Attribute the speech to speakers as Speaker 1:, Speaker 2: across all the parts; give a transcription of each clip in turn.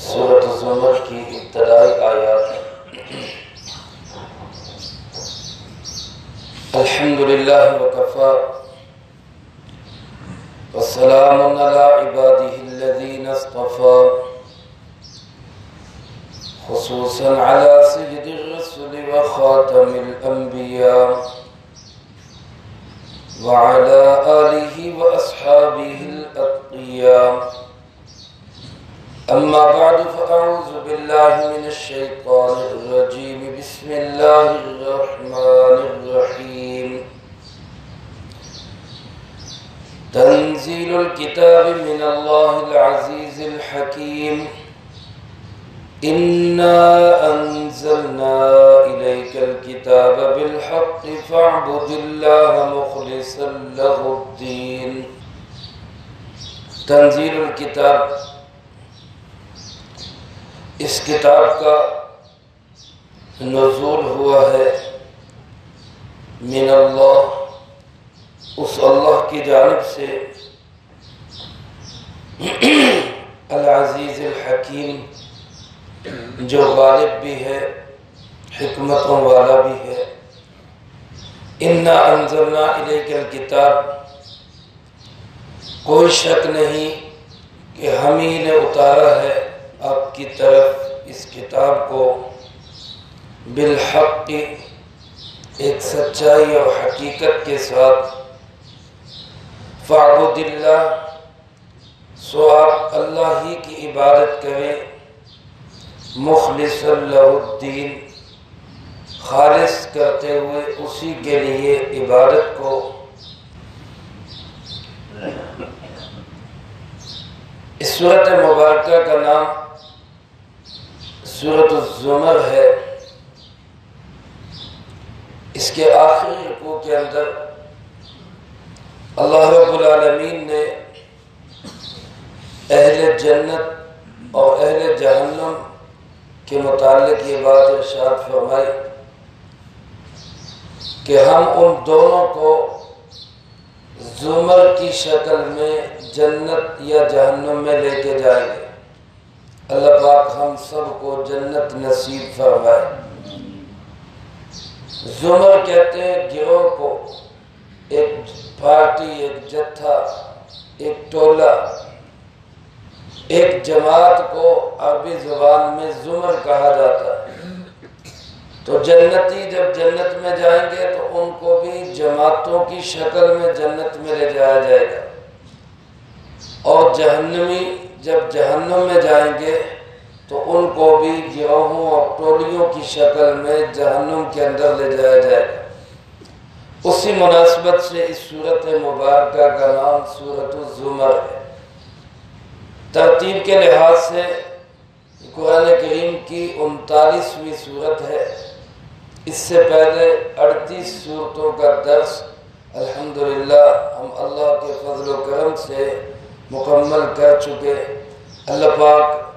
Speaker 1: سورۃ الزمر کی ابتدائی آیات۔ الحمدللہ وکفی وسلام علی عبادہ الذین اصطفی، خصوصا علی سید الرسل وخاتم الانبیاء وعلى آلہ واصحابہ الاتقیاء۔ اما بعد فاعوذ باللہ من الشیطان الرجیم، بسم اللہ الرحمن الرحیم۔ تنزیل الکتاب من اللہ العزیز الحکیم، انا انزلنا الیک الکتاب بالحق فاعبد اللہ مخلصا لہ الدین۔ تنزیل الکتاب، اس کتاب کا نزول ہوا ہے من اللہ، اس اللہ کی جانب سے، العزیز الحکیم، جو غالب بھی ہے، حکمتوں والا بھی ہے۔ انا انزلنا الیک الکتاب، کوئی شک نہیں کہ ہم ہی نے اتارا ہے آپ کی طرف اس کتاب کو، بالحق، ایک سچائی اور حقیقت کے ساتھ۔ فاعبد اللہ، سو آپ اللہ ہی کی عبادت کریں، مخلصا لہ الدین، خالص کرتے ہوئے اسی کے لیے عبادت کو۔ اس سورۃ مبارکہ کا نام سورۃ الزمر ہے۔ اس کے آخری رکوع کے اندر اللہ رب العالمین نے اہل جنت اور اہل جہنم کے متعلق یہ بات ارشاد فرمائی کہ ہم ان دونوں کو زمر کی شکل میں جنت یا جہنم میں لے کے جائیں گے۔ اللہ پاک ہم سب کو جنت نصیب فرمائے۔ زمر کہتے ہیں گروہ کو، ایک پارٹی، ایک جتھا، ایک ٹولہ، ایک جماعت کو عربی زبان میں زمر کہا جاتا ہے۔ تو جنتی جب جنت میں جائیں گے تو ان کو بھی جماعتوں کی شکل میں جنت میں لے جایا جائے گا، اور جہنمی جب جہنم میں جائیں گے تو ان کو بھی گروہوں اور ٹولیوں کی شکل میں جہنم کے اندر لے جایا جائے گا۔ اسی مناسبت سے اس سورۃ مبارکہ کا نام سورۃ الزمر ہے۔ ترتیب کے لحاظ سے قرآن کریم کی 39ویں سورت ہے۔ اس سے پہلے 38 سورتوں کا درس الحمدللہ ہم اللہ کے فضل و کرم سے مکمل کر چکے۔ اللہ پاک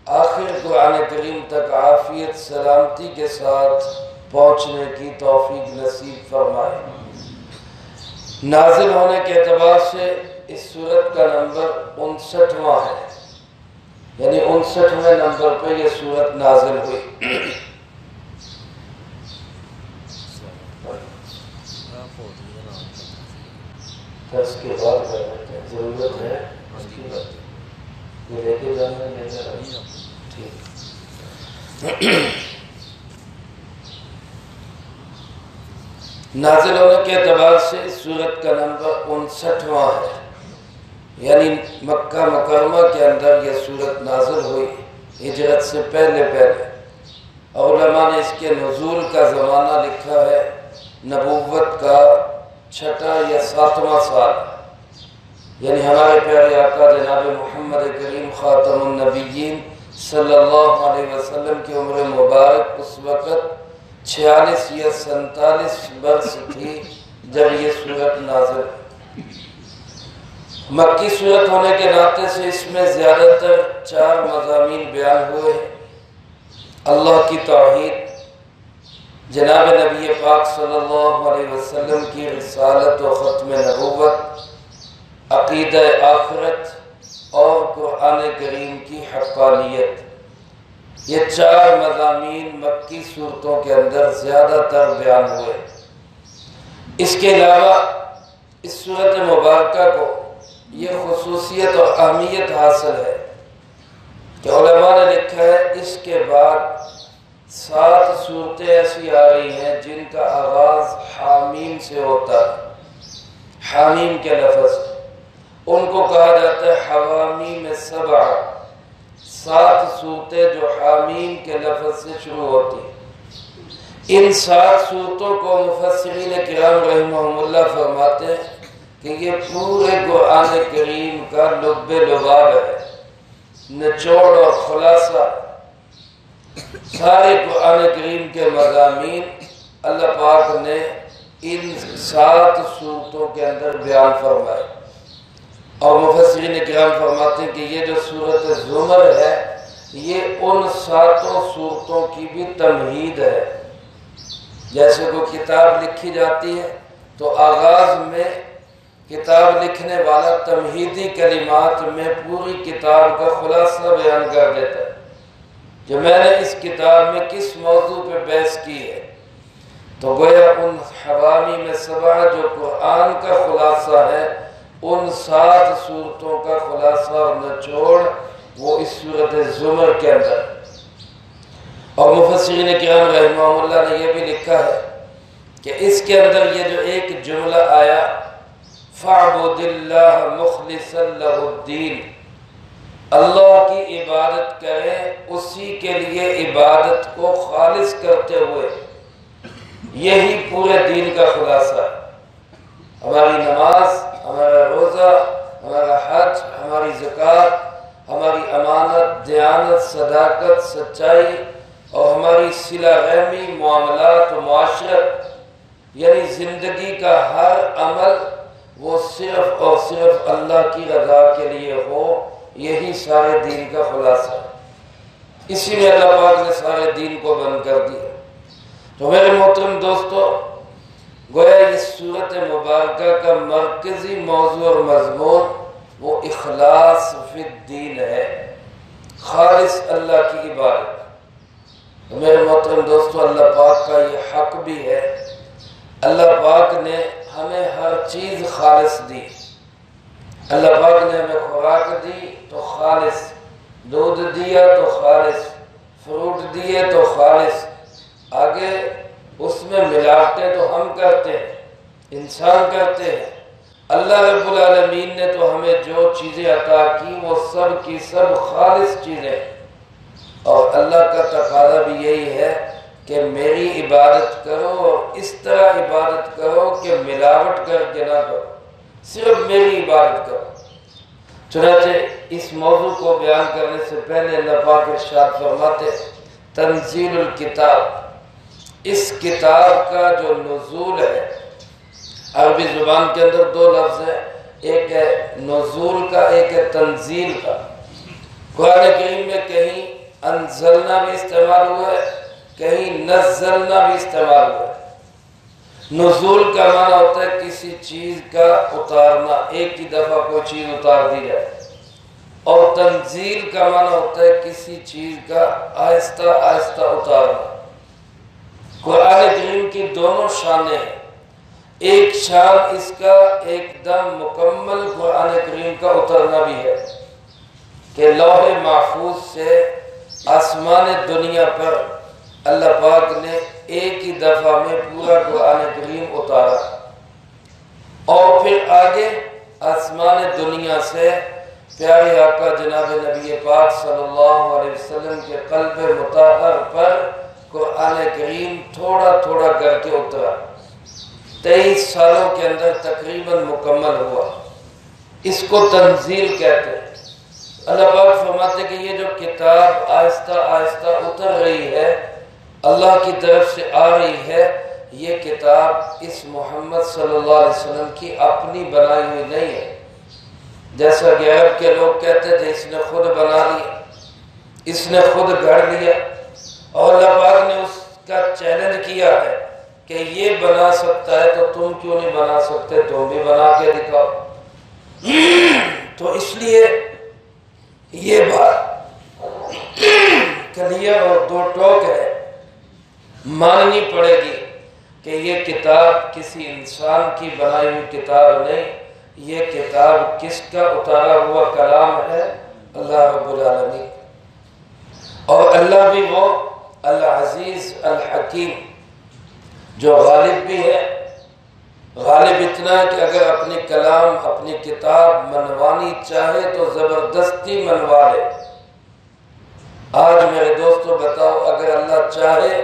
Speaker 1: آخر قرآن کریم تک عافیت سلامتی کے ساتھ پہنچنے کی توفیق نصیب فرمائے۔ نازل ہونے کے اعتبار سے اس سورت کا نمبر 59واں ہے، یعنی 59ویں نمبر پہ یہ سورت نازل ہوئی۔ درس کے بعد ضرورت ہے اس کی بات یہ لے کے جانا ہے، ٹھیک۔ نازل ہونے کے اعتبار سے اس سورت کا نمبر 59واں ہے، یعنی مکہ مکرمہ کے اندر یہ سورت نازل ہوئی ہجرت سے پہلے۔ علماء نے اس کے نزول کا زمانہ لکھا ہے نبوت کا 6واں یا 7واں سال، یعنی ہمارے پیارے آقا جناب محمد کریم خاتم النبیین صلی اللہ علیہ وسلم کی عمر مبارک اس وقت 46 یا 47 برس تھی جب یہ سورت نازل۔ مکی سورت ہونے کے ناطے سے اس میں زیادہ تر 4 مضامین بیان ہوئے ہیں۔ اللہ کی توحید، جناب نبی پاک صلی اللہ علیہ وسلم کی رسالت و ختم نبوت، عقیدہ آخرت اور قرآن کریم کی حقانیت۔ یہ 4 مضامین مکی صورتوں کے اندر زیادہ تر بیان ہوئے۔ اس کے علاوہ اس صورت مبارکہ کو یہ خصوصیت اور اہمیت حاصل ہے کہ علماء نے لکھا ہے اس کے بعد 7 صورتیں ایسی آ رہی ہیں جن کا آغاز حامیم سے ہوتا ہے، حامیم کے لفظ، ان کو کہا جاتا ہے حوامیم 7، 7 صورتیں جو حامیم کے لفظ سے شروع ہوتی ہیں۔ ان 7 صورتوں کو مفسرین کرام رحمہم اللہ فرماتے ہیں کہ یہ پورے قرآن کریم کا لب لباب ہے، نچوڑ اور خلاصہ۔ سارے قرآن کریم کے مضامین اللہ پاک نے ان 7 صورتوں کے اندر بیان فرمائے، اور مفسرین کرام فرماتے ہیں کہ یہ جو سورۃ زمر ہے یہ ان 7 صورتوں کی بھی تمہید ہے۔ جیسے کوئی کتاب لکھی جاتی ہے تو آغاز میں کتاب لکھنے والا تمہیدی کلمات میں پوری کتاب کا خلاصہ بیان کر دیتا ہے کہ میں نے اس کتاب میں کس موضوع پہ بحث کی ہے، تو گویا ان حوامیم 7 جو قرآن کا خلاصہ ہے ان 7 صورتوں کا خلاصہ اور نچوڑ وہ اس سورۃ زمر کے اندر۔ اور مفسرین کرام رحمہم اللہ نے یہ بھی لکھا ہے کہ اس کے اندر یہ جو ایک جملہ آیا فَاعْبُدِ اللَّهَ مُخْلِصًا لَهُ الدِّينَ، اللہ کی عبادت کریں اسی کے لیے عبادت کو خالص کرتے ہوئے، یہی پورے دین کا خلاصہ ہے۔ ہماری نماز، ہمارا روزہ، ہمارا حج، ہماری زکوٰۃ، ہماری امانت، دیانت، صداقت، سچائی اور ہماری صلہ رحمی، معاملات و معاشرت، یعنی زندگی کا ہر عمل وہ صرف اور صرف اللہ کی رضا کے لیے ہو، یہی سارے دین کا خلاصہ ہے۔ اسی میں اللہ پاک نے سارے دین کو بند کر دیا۔ تو میرے محترم دوستو، گویا اس سورۃ مبارکہ کا مرکزی موضوع اور مضمون وہ اخلاص فی الدین ہے، خالص اللہ کی عبادت۔ تو میرے محترم دوستو، اللہ پاک کا یہ حق بھی ہے، اللہ پاک نے ہمیں ہر چیز خالص دی۔ اللہ پاک نے ہمیں خوراک دی تو خالص، دودھ دیا تو خالص، فروٹ دیے تو خالص، آگے اس میں ملاوٹیں تو ہم کرتے ہیں، انسان کرتے ہیں۔ اللہ رب العالمین نے تو ہمیں جو چیزیں عطا کی وہ سب کی سب خالص چیزیں، اور اللہ کا تقاضا بھی یہی ہے کہ میری عبادت کرو اور اس طرح عبادت کرو کہ ملاوٹ کر کے نہ کرو، صرف میری عبادت کرو۔ چنانچہ اس موضوع کو بیان کرنے سے پہلے اللہ پاک ارشاد فرماتے تنزیل الکتاب، اس کتاب کا جو نزول ہے، عربی زبان کے اندر 2 لفظ ہیں، ایک ہے نزول کا، ایک ہے تنزیل کا۔ قرآن کریم میں کہیں انزلنا بھی استعمال ہوا ہے، کہیں نزلنا بھی استعمال ہوا ہے۔ نزول کا معنی ہوتا ہے کسی چیز کا اتارنا، ایک ہی دفعہ کوئی چیز اتار دی جائے، اور تنزیل کا معنی ہوتا ہے کسی چیز کا آہستہ آہستہ اتارنا۔ قرآن کریم کی دونوں شانیں ہیں، ایک شان اس کا ایک دم مکمل قرآن کریم کا اترنا بھی ہے کہ لوح محفوظ سے آسمان دنیا پر اللہ پاک نے ایک ہی دفعہ میں پورا قرآن کریم اتارا، اور پھر آگے آسمان دنیا سے پیارے آقا جناب نبی پاک صلی اللہ علیہ وسلم کے قلب مطہر پر قرآن کریم تھوڑا تھوڑا کر کے اترا، 23 سالوں کے اندر تقریباً مکمل ہوا۔ اس کو تنزیل کہتے ہیں۔ اللہ پاک فرماتے کہ یہ جو کتاب آہستہ آہستہ اتر رہی ہے، اللہ کی طرف سے آ رہی ہے، یہ کتاب اس محمد صلی اللہ علیہ وسلم کی اپنی بنائی ہوئی نہیں ہے، جیسا کہ عرب کے لوگ کہتے تھے اس نے خود بنا لیا، اس نے خود گھڑ لیا، اور اللہ پاک نے اس کا چیلنج کیا ہے کہ یہ بنا سکتا ہے تو تم کیوں نہیں بنا سکتے، تم بھی بنا کے دکھاؤ۔ تو اس لیے یہ بات کلیہ اور دو ٹوک ہے، ماننی پڑے گی کہ یہ کتاب کسی انسان کی بنائی ہوئی کتاب نہیں، یہ کتاب کس کا اتارا ہوا کلام ہے؟ اللہ رب العالمین۔ اور اللہ بھی وہ العزیز الحکیم جو غالب بھی ہے، غالب اتنا کہ اگر اپنی کلام اپنی کتاب منوانی چاہے تو زبردستی منوا لے۔ آج میرے دوستو بتاؤ، اگر اللہ چاہے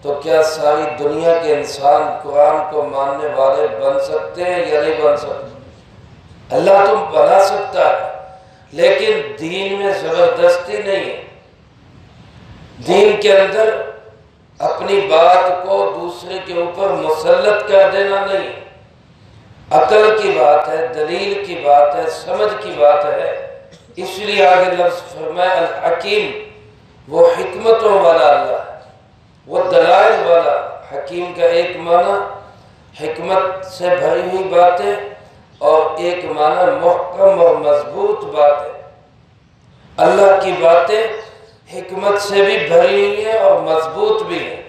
Speaker 1: تو کیا ساری دنیا کے انسان قرآن کو ماننے والے بن سکتے ہیں یا نہیں بن سکتے؟ اللہ تو بنا سکتا ہے، لیکن دین میں زبردستی نہیں ہے۔ دین کے اندر اپنی بات کو دوسرے کے اوپر مسلط کر دینا نہیں، عقل کی بات ہے، دلیل کی بات ہے، سمجھ کی بات ہے۔ اس لیے آگے لفظ فرمایا الحکیم، وہ حکمتوں والا اللہ ہے، وہ دلائل والا۔ حکیم کا ایک معنی حکمت سے بھری ہوئی باتیں، اور ایک معنی محکم اور مضبوط باتیں۔ اللہ کی باتیں حکمت سے بھی بھری ہوئی ہیں اور مضبوط بھی ہیں،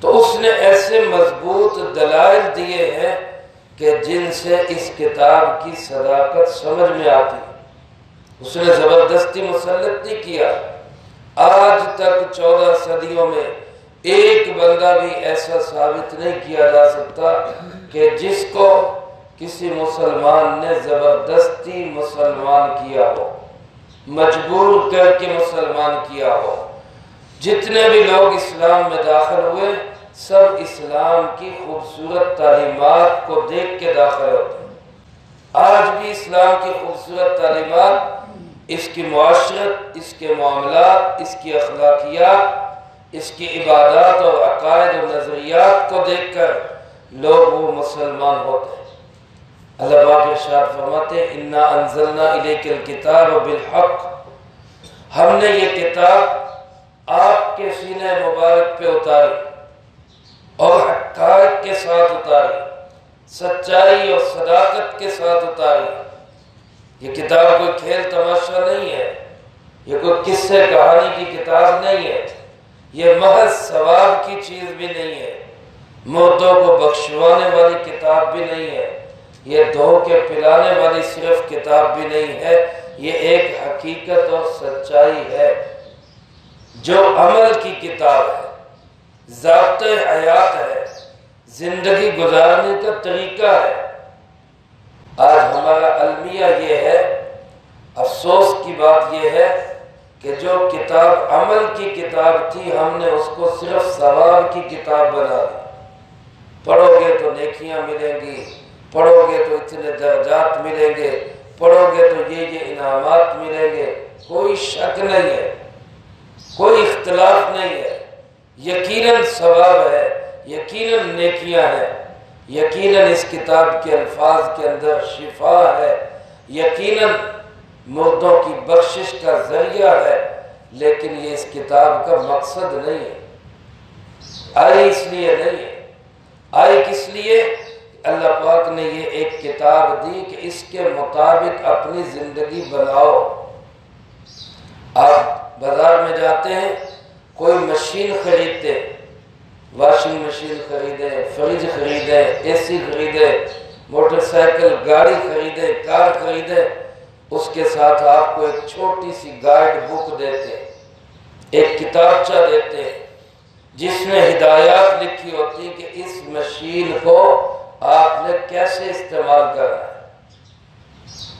Speaker 1: تو اس نے ایسے مضبوط دلائل دیے ہیں کہ جن سے اس کتاب کی صداقت سمجھ میں آتی ہے۔ اس نے زبردستی مسلط نہیں کیا۔ آج تک 14 صدیوں میں ایک بندہ بھی ایسا ثابت نہیں کیا جا سکتا کہ جس کو کسی مسلمان نے زبردستی مسلمان کیا ہو، مجبور کر کے مسلمان کیا ہو۔ جتنے بھی لوگ اسلام میں داخل ہوئے سب اسلام کی خوبصورت تعلیمات کو دیکھ کے داخل ہوتے ہیں۔ آج بھی اسلام کی خوبصورت تعلیمات، اس کی معاشرت، اس کے معاملات، اس کی اخلاقیات، اس کی عبادات اور عقائد و نظریات کو دیکھ کر لوگ وہ مسلمان ہوتے ہیں۔ اللہ پاک ارشاد فرماتے ہیں اِنَّا أَنزَلْنَا إِلَيْكَ الْكِتَابَ بِالْحَقِّ، ہم نے یہ کتاب آپ کے سینے مبارک پہ اتاری اور حقائق کے ساتھ اتاری، سچائی اور صداقت کے ساتھ اتاری۔ یہ کتاب کوئی کھیل تماشا نہیں ہے، یہ کوئی قصے کہانی کی کتاب نہیں ہے، یہ محض ثواب کی چیز بھی نہیں ہے، مردوں کو بخشوانے والی کتاب بھی نہیں ہے، یہ دھو کے پلانے والی صرف کتاب بھی نہیں ہے، یہ ایک حقیقت اور سچائی ہے جو عمل کی کتاب ہے، ضابطۂ حیات ہے، زندگی گزارنے کا طریقہ ہے۔ آج ہمارا المیہ یہ ہے، افسوس کی بات یہ ہے کہ جو کتاب عمل کی کتاب تھی ہم نے اس کو صرف ثواب کی کتاب بنا دی۔ پڑھو گے تو نیکیاں ملیں گی، پڑھو گے تو اتنے درجات ملیں گے، پڑھو گے تو یہ انعامات ملیں گے۔ کوئی شک نہیں ہے، کوئی اختلاف نہیں ہے، یقیناً ثواب ہے، یقیناً نیکیاں ہیں، یقیناً اس کتاب کے الفاظ کے اندر شفا ہے، یقیناً مردوں کی بخشش کا ذریعہ ہے، لیکن یہ اس کتاب کا مقصد نہیں ہے۔ آئی اس لیے نہیں ہے، آئی کس لیے؟ اللہ پاک نے یہ ایک کتاب دی کہ اس کے مطابق اپنی زندگی بناؤ۔ آپ بازار میں جاتے ہیں، کوئی مشین خریدتے، واشنگ مشین خریدے، فریج خریدے، اے سی خریدے، موٹر سائیکل، گاڑی خریدے، کار خریدے، اس کے ساتھ آپ کو ایک چھوٹی سی گائیڈ بک دیتے، ایک کتابچہ دیتے جس میں ہدایات لکھی ہوتی کہ اس مشین کو آپ نے کیسے استعمال کرنا ہے،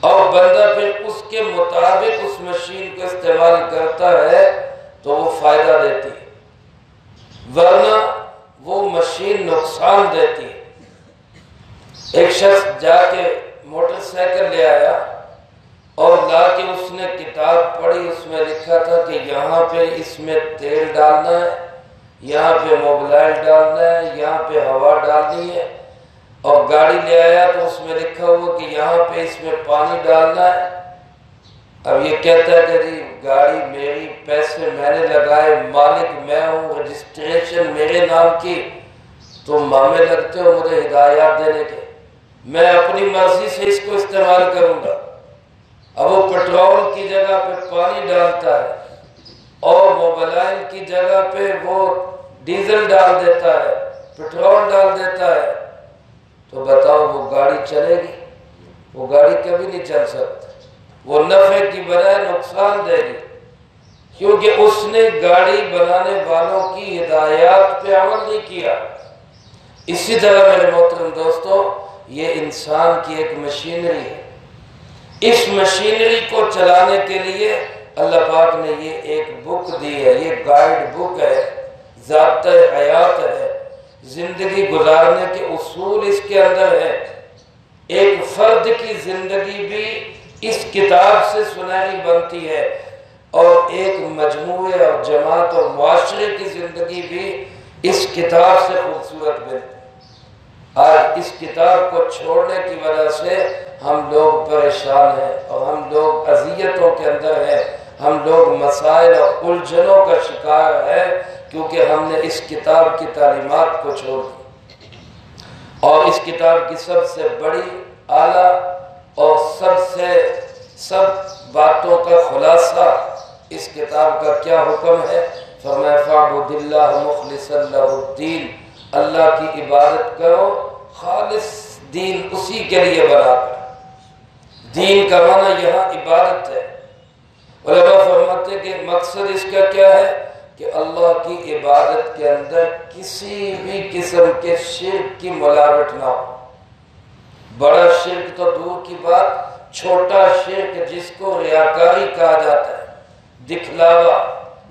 Speaker 1: اور بندہ پھر اس کے مطابق اس مشین کو استعمال کرتا ہے تو وہ فائدہ دیتی ہے، ورنہ وہ مشین نقصان دیتی ہے۔ ایک شخص جا کے موٹر سائیکل لے آیا اور لا کے اس نے کتاب پڑھی، اس میں لکھا تھا کہ یہاں پہ اس میں تیل ڈالنا ہے، یہاں پہ موبلائل ڈالنا ہے، یہاں پہ ہوا ڈالنی ہے، اور گاڑی لے آیا تو اس میں لکھا ہوا کہ یہاں پہ اس میں پانی ڈالنا ہے۔ اب یہ کہتا ہے کہ جی گاڑی میری، پیسے میں نے لگائے، مالک میں ہوں، رجسٹریشن میرے نام کی، تم مامے لگتے ہو مجھے ہدایات دینے کے، میں اپنی مرضی سے اس کو استعمال کروں گا۔ اب وہ پیٹرول کی جگہ پہ پانی ڈالتا ہے، اور موبائل کی جگہ پہ وہ ڈیزل ڈال دیتا ہے، پیٹرول ڈال دیتا ہے، تو بتاؤ وہ گاڑی چلے گی؟ وہ گاڑی کبھی نہیں چل سکتی، وہ نفع کی بجائے نقصان دے گی، کیونکہ اس نے گاڑی بنانے والوں کی ہدایات پہ عمل نہیں کیا۔ اسی طرح میرے محترم دوستو، یہ انسان کی ایک مشینری ہے، اس مشینری کو چلانے کے لیے اللہ پاک نے یہ ایک بک دی ہے، یہ گائیڈ بک ہے، ضابطۂ حیات ہے، زندگی گزارنے کے اصول اس کے اندر ہیں۔ ایک فرد کی زندگی بھی اس کتاب سے سنہری بنتی ہے، اور ایک مجموعے اور جماعت اور معاشرے کی زندگی بھی اس کتاب سے خوبصورت بنتی ہے۔ آج اس کتاب کو چھوڑنے کی وجہ سے ہم لوگ پریشان ہیں، اور ہم لوگ اذیتوں کے اندر ہیں، ہم لوگ مسائل اور الجھنوں کا شکار ہیں، کیونکہ ہم نے اس کتاب کی تعلیمات کو چھوڑ دیا۔ اور اس کتاب کی سب سے بڑی اعلیٰ اور سب باتوں کا خلاصہ اس کتاب کا کیا حکم ہے؟ فرمایا فَاعْبُدِ اللَّهَ مُخْلِصًا لَهُ الدِّينَ، اللہ کی عبادت کرو، خالص دین اسی کے لیے بنا کر۔ دین کا معنی یہاں عبادت ہے۔ علماء فرماتے کہ مقصد اس کا کیا ہے کہ اللہ کی عبادت کے اندر کسی بھی قسم کے شرک کی ملاوٹ نہ ہو۔ بڑا شرک تو دور کی بات، چھوٹا شرک جس کو ریاکاری کہا جاتا ہے، دکھلاوا،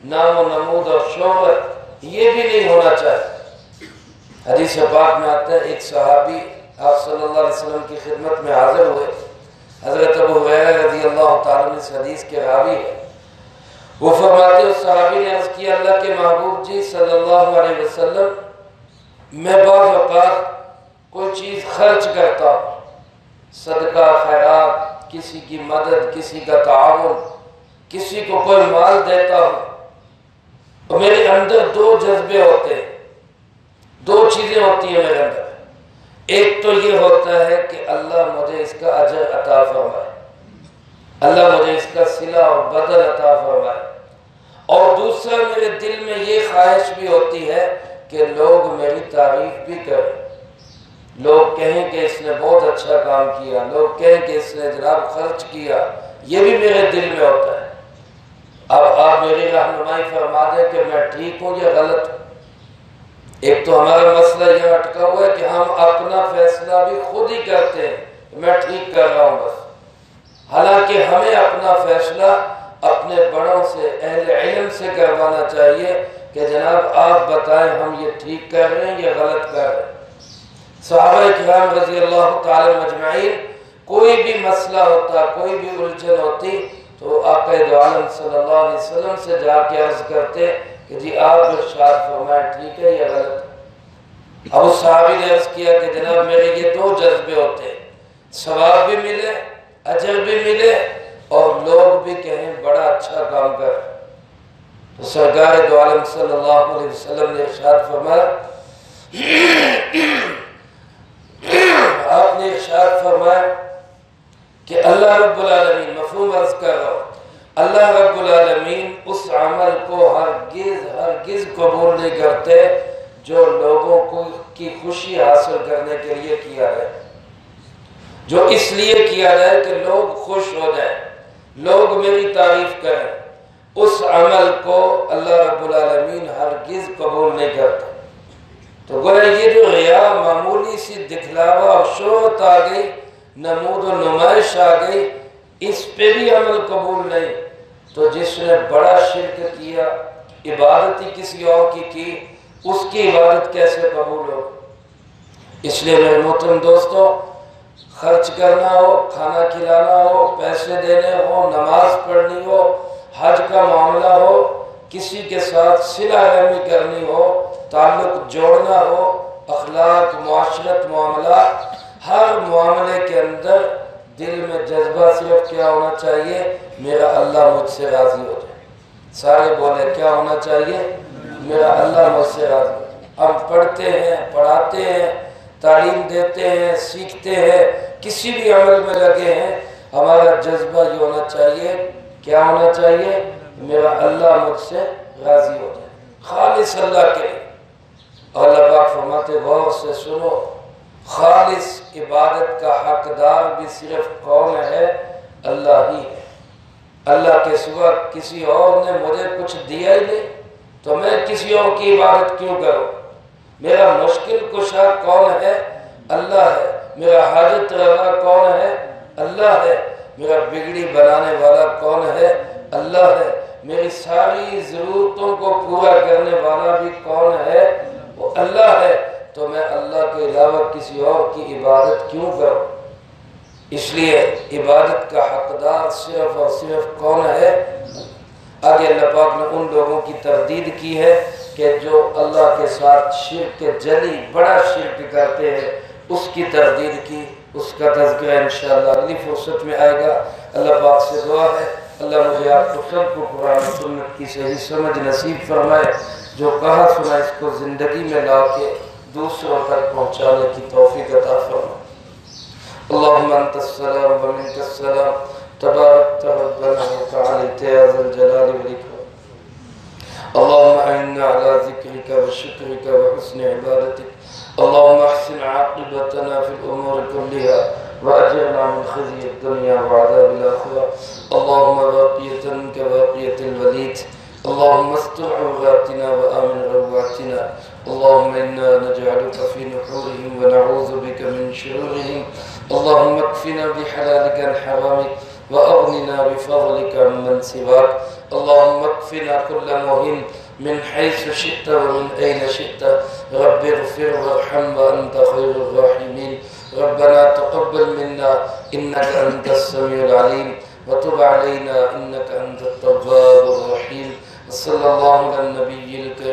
Speaker 1: نام و نمود اور شہرت، یہ بھی نہیں ہونا چاہیے۔ حدیث پاک میں آتا ہے، ایک صحابی آپ صلی اللہ علیہ وسلم کی خدمت میں حاضر ہوئے، حضرت ابو ہریرہ رضی اللہ تعالیٰ عنہ اس حدیث کے راوی ہے۔ وہ فرماتے ہیں، اس صحابی نے عرض کیا، اللہ کے محبوب جی صلی اللہ علیہ وسلم، میں بعض اوقات کوئی چیز خرچ کرتا ہوں، صدقہ خیرات، کسی کی مدد، کسی کا تعاون، کسی کو کوئی مال دیتا ہوں، اور میرے اندر دو جذبے ہوتے ہیں، دو چیزیں ہوتی ہیں میرے اندر۔ ایک تو یہ ہوتا ہے کہ اللہ مجھے اس کا اجر عطا فرمائے، اللہ مجھے اس کا صلہ اور بدل عطا فرمائے، اور دوسرا میرے دل میں یہ خواہش بھی ہوتی ہے کہ لوگ میری تعریف بھی کریں، لوگ کہیں کہ اس نے بہت اچھا کام کیا، لوگ کہیں کہ اس نے جناب خرچ کیا، یہ بھی میرے دل میں ہوتا ہے۔ اب آپ میری رہنمائی فرما دیں کہ میں ٹھیک ہوں یا غلط ہوں۔ ایک تو ہمارا مسئلہ یہ اٹکا ہوا ہے کہ ہم اپنا فیصلہ بھی خود ہی کرتے ہیں، میں ٹھیک کر رہا ہوں بس، حالانکہ ہمیں اپنا فیصلہ اپنے بڑوں سے، اہل علم سے کروانا چاہیے کہ جناب آپ بتائیں ہم یہ ٹھیک کر رہے ہیں یا غلط کر رہے ہیں۔ صحابہ کرام رضی اللہ تعالی مجمعین، کوئی بھی مسئلہ ہوتا، کوئی بھی الجھن ہوتی، تو آقا دو عالم صلی اللہ علیہ وسلم سے جا کے عرض کرتے کہ جی آپ ارشاد فرمائیں ٹھیک ہے یا غلط۔ اب اس صحابی نے عرض کیا کہ جناب میرے یہ دو جذبے ہوتے ہیں، ثواب بھی ملے، اجر بھی ملے، اور لوگ بھی کہیں بڑا اچھا کام کر۔ تو سرکار دو عالم صلی اللہ علیہ وسلم نے ارشاد فرمایا، آپ نے ارشاد فرمایا کہ اللہ رب العالمین، مفہوم عرض کر رہا ہوں، اللہ رب العالمین اس عمل کو ہرگز قبول نہیں کرتے جو لوگوں کو کی خوشی حاصل کرنے کے لیے کیا ہے، جو اس لیے کیا جائے کہ لوگ خوش ہو جائیں، لوگ میری تعریف کریں، اس عمل کو اللہ رب العالمین ہرگز قبول نہیں کرتے۔ تو گویا یہ جو ریا، معمولی سی دکھلاوا اور شہرت آ گئی، نمود و نمائش آ گئی، اس پہ بھی عمل قبول نہیں، تو جس نے بڑا شرک کیا، عبادت ہی کسی اور کی، اس کی عبادت کیسے قبول ہو؟ اس لیے میرے محترم دوستو، خرچ کرنا ہو، کھانا کھلانا ہو، پیسے دینے ہو، نماز پڑھنی ہو، حج کا معاملہ ہو، کسی کے ساتھ صلہ رحمی کرنی ہو، تعلق جوڑنا ہو، اخلاق، معاشرت، معاملات، ہر معاملے کے اندر دل میں جذبہ صرف کیا ہونا چاہیے؟ میرا اللہ مجھ سے راضی ہو جائے۔ سارے بولے کیا ہونا چاہیے؟ میرا اللہ مجھ سے راضی ہو جائے۔ ہم پڑھتے ہیں، پڑھاتے ہیں، تعلیم دیتے ہیں، سیکھتے ہیں، کسی بھی عمل میں لگے ہیں، ہمارا جذبہ یہ ہونا چاہیے، کیا ہونا چاہیے؟ میرا اللہ مجھ سے راضی ہو جائے، خالص اللہ کے لیے۔ اور اللہ پاک فرماتے غور سے سنو، خالص عبادت کا حقدار بھی صرف کون ہے؟ اللہ ہی ہے۔ اللہ کے سوا کسی اور نے مجھے کچھ دیا ہی نہیں، تو میں کسی اور کی عبادت کیوں کروں؟ میرا مشکل کشا کون ہے؟ اللہ ہے۔ میرا حاجت روا کون ہے؟ اللہ ہے۔ میرا بگڑی بنانے والا کون ہے؟ اللہ ہے۔ میری ساری ضرورتوں کو پورا کرنے والا بھی کون ہے؟ وہ اللہ ہے۔ تو میں اللہ کے علاوہ کسی اور کی عبادت کیوں کروں؟ اس لیے عبادت کا حقدار صرف اور صرف کون ہے؟ آگے اللہ پاک نے ان لوگوں کی تردید کی ہے کہ جو اللہ کے ساتھ شرک جلی بڑا شرک کرتے ہیں، اس کی تردید کی، اس کا تذکرہ انشاءاللہ اگلی فرصت میں آئے گا۔ اللہ پاک سے دعا ہے اللہ مجھے آپ کو سب کو قرآن و سنت کی صحیح سمجھ نصیب فرمائے، جو کہا سنا اس کو زندگی میں لا کے دوسروں تک پہنچانے کی توفیق عطا فرمائے۔ اللہم انت السلام و منک السلام تبارک ربنا وتعالیت یا ذا الجلال والاکرام۔ اللهم أعنا على ذكرك وشكرك وحسن عبادتك، اللهم احسن عاقبتنا في الأمور كلها وأجرنا من خزي الدنيا وعذاب الآخرة، اللهم باقية كباقية الوليد، اللهم استر عوراتنا وآمن رواتنا، اللهم إنا نجعلك في نحورهم ونعوذ بك من شرورهم، اللهم اكفنا بحلالك عن حرامك وأغننا بفضلك عمن سواك، اللهم اكفنا كل مهين من حيث شئت ومن أين شئت، رب اغفر وارحم وأنت خير الراحمين، ربنا تقبل منا إنك أنت السميع العليم وتب علينا إنك أنت التواب الرحيم، صلى الله على النبي الكريم